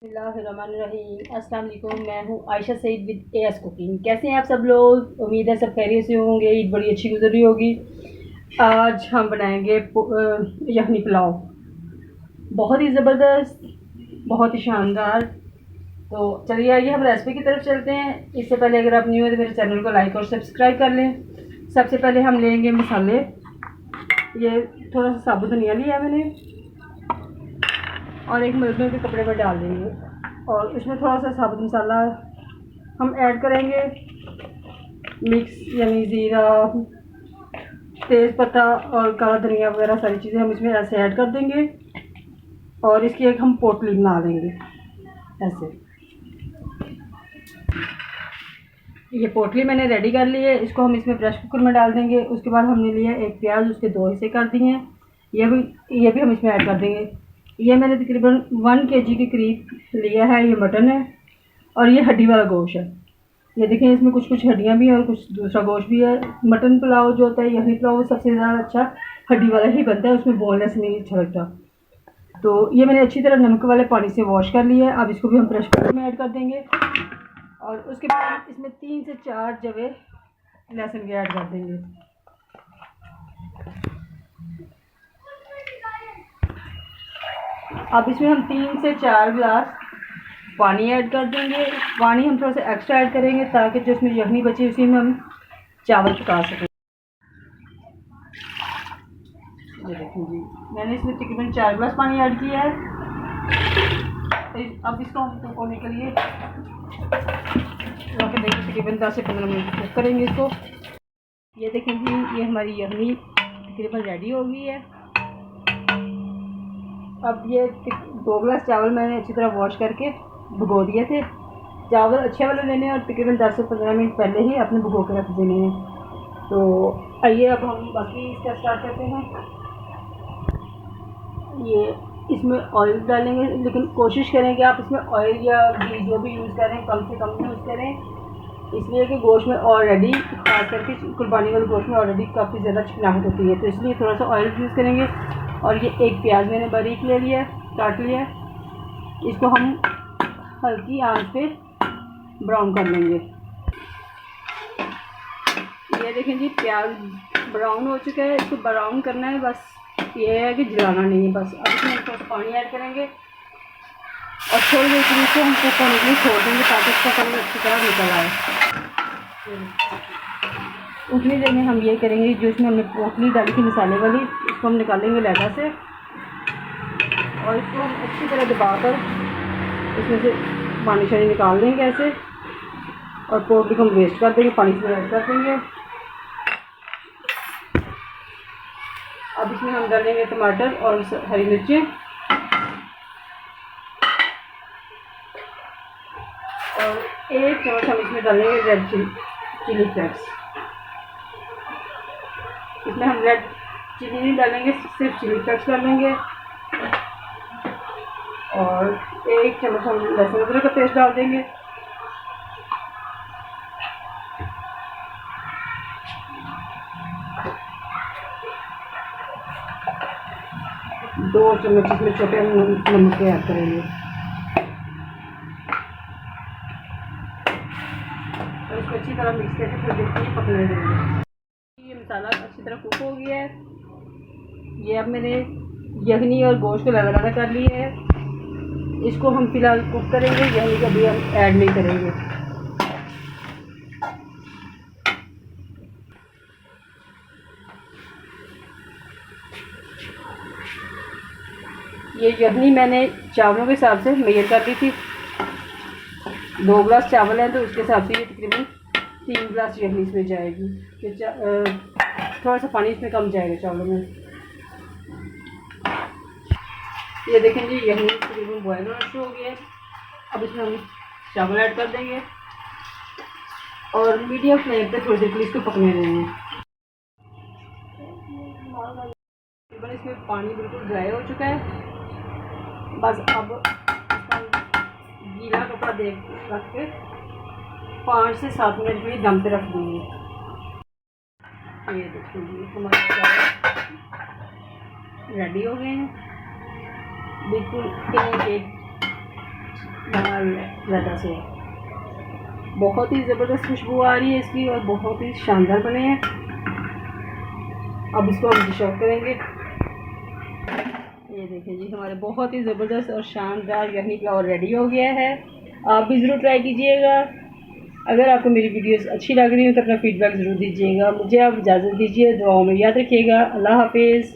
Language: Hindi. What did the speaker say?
बिस्मिल्लाहिर्रहमानिर्रहीम। अस्सलाम वालेकुम। मैं हूँ Ayesha Saeed with AS cooking. कैसे हैं आप सब लोग? उम्मीद है सब खैरियत से होंगे। ईद बड़ी अच्छी गुजर रही होगी। आज हम बनाएंगे यखनी पुलाव, बहुत ही ज़बरदस्त, बहुत ही शानदार। तो चलिए आइए हम रेसिपी की तरफ चलते हैं। इससे पहले अगर आप न्यू है तो मेरे चैनल को लाइक और सब्सक्राइब कर लें। सबसे पहले हम लेंगे मसाले। ये थोड़ा सा साबुत धनिया लिया है मैंने और एक मर्दों के कपड़े में डाल देंगे, और इसमें थोड़ा सा साबुत मसाला हम ऐड करेंगे। मिक्स यानी ज़ीरा, तेज़ पत्ता और काला धनिया वगैरह सारी चीज़ें हम इसमें ऐसे ऐड कर देंगे, और इसकी एक हम पोटली बना लेंगे ऐसे। ये पोटली मैंने रेडी कर ली है, इसको हम इसमें प्रेशर कुकर में डाल देंगे। उसके बाद हमने लिया एक प्याज, उसके 2 हिस्से कर दिए हैं। ये भी हम इसमें ऐड कर देंगे। ये मैंने तकरीबन 1 kg के करीब लिया है। ये मटन है और ये हड्डी वाला गोश्त है। ये देखें, इसमें कुछ कुछ हड्डियाँ भी हैं और कुछ दूसरा गोश्त भी है। मटन पुलाव जो होता है, यखनी पुलाव, वो सबसे ज़्यादा अच्छा हड्डी वाला ही बनता है, उसमें बोनलेस नहीं अच्छा लगता। तो ये मैंने अच्छी तरह नमक वाले पानी से वॉश कर लिया है। अब इसको भी हम प्रेशर कुकर में ऐड कर देंगे, और उसके बाद इसमें 3 से 4 जवे लहसुन के ऐड कर देंगे। अब इसमें हम 3 से 4 गिलास पानी ऐड कर देंगे। पानी हम थोड़ा सा एक्स्ट्रा ऐड करेंगे ताकि जो इसमें यखनी बची उसी में हम चावल पका सकें। ये देखें जी, मैंने इसमें तकरीबन 4 गिलास पानी ऐड किया है। अब इसको हम पकाने के लिए देखिए तकरीबन 10 से 15 मिनट कुक करेंगे इसको। ये देखें जी, ये हमारी यखनी तकरीबन रेडी हो गई है। अब ये 2 गिलास चावल मैंने अच्छी तरह वॉश करके भिगो दिए थे। चावल अच्छे वाले लेने हैं और तकरीबन 10 से 15 मिनट पहले ही अपने भिगो के रख देने हैं। तो आइए अब हम बाकी इसका स्टार्ट करते हैं। ये इसमें ऑयल डालेंगे, लेकिन कोशिश करें कि आप इसमें ऑयल या घी जो भी यूज़ करें कम से कम यूज़ करें, इसलिए कि गोश्त में ऑलरेडी, खास करके कुर्बानी वाले गोश्त में ऑलरेडी काफ़ी ज़्यादा चिकनाहट होती है, तो इसलिए थोड़ा सा ऑयल यूज़ करेंगे। और ये एक प्याज मैंने बारीक ले लिया, काट लिया। इसको हम हल्की आंच पे ब्राउन कर लेंगे। ये देखें जी, प्याज ब्राउन हो चुका है। इसको ब्राउन करना है, बस ये है कि जलाना नहीं है बस। अब इसमें थोड़ा सा पानी ऐड करेंगे और थोड़ी देर के लिए इसको हम कुक होने के लिए छोड़ देंगे ताकि इसका कलर अच्छी तरह निकल आए। उतनी देर में हम ये करेंगे, जो इसमें हमने पोटली डाली थी मसाले वाली, इसको हम निकालेंगे लैदा से, और इसको हम अच्छी तरह दबाकर इसमें से पानी शानी निकाल देंगे ऐसे, और पोटली को हम वेस्ट कर देंगे, पानी से ऐड कर देंगे। अब इसमें हम डालेंगे टमाटर और हरी मिर्चें, और 1 चम्मच हम इसमें डालेंगे रेड चिली फ्लेक्स। इसमें हम रेड चिली नहीं डालेंगे, सिर्फ चिली फ्लेक्स डालेंगे। और 1 चम्मच हम लहसुन अदरक का पेस्ट डाल देंगे। दो चम्मच इसमें छोटे नमक के ऐड करेंगे, और इसको अच्छी तरह मिक्स करके थोड़ी देर के लिए पकने देंगे। ये मसाला अच्छी तरह कुक हो गया है। ये अब मैंने यखनी और गोश्त को अलग कर लिया है। इसको हम फिलहाल कुक करेंगे, यखनी कभी हम ऐड नहीं करेंगे। ये यखनी मैंने चावलों के हिसाब से मेजर कर दी थी। 2 गिलास चावल हैं तो उसके हिसाब से ये तकरीबन 3 गिलास यखनी इसमें जाएगी। थोड़ा सा पानी इसमें कम जाएगा चावलों में। ये देखें जी, यखनी तकरीबन बॉयल होना शुरू हो गया है। अब इसमें हम चावल ऐड कर देंगे और मीडियम फ्लेम पे थोड़ी देर के लिए इसको पकने देंगे। तकरीबन इसमें पानी बिल्कुल ड्राई हो चुका है। बस अब गीला कपड़ा रख के 5 से 7 मिनट के लिए दम पे रख देंगे। ये देखिए हमारे चावल रेडी हो गए हैं, बिल्कुल एक रहता से बहुत ही ज़बरदस्त खुशबू आ रही है इसकी और बहुत ही शानदार बने हैं। अब इसको हम डिश आउट करेंगे। ये देखिए जी, हमारे बहुत ही ज़बरदस्त और शानदार यखनी पुलाव रेडी हो गया है। आप भी ज़रूर ट्राई कीजिएगा। अगर आपको मेरी वीडियोस अच्छी लग रही हो तो अपना फीडबैक ज़रूर दीजिएगा। मुझे आप इजाज़त दीजिए, दुआओं में याद रखिएगा। अल्लाह हाफिज़।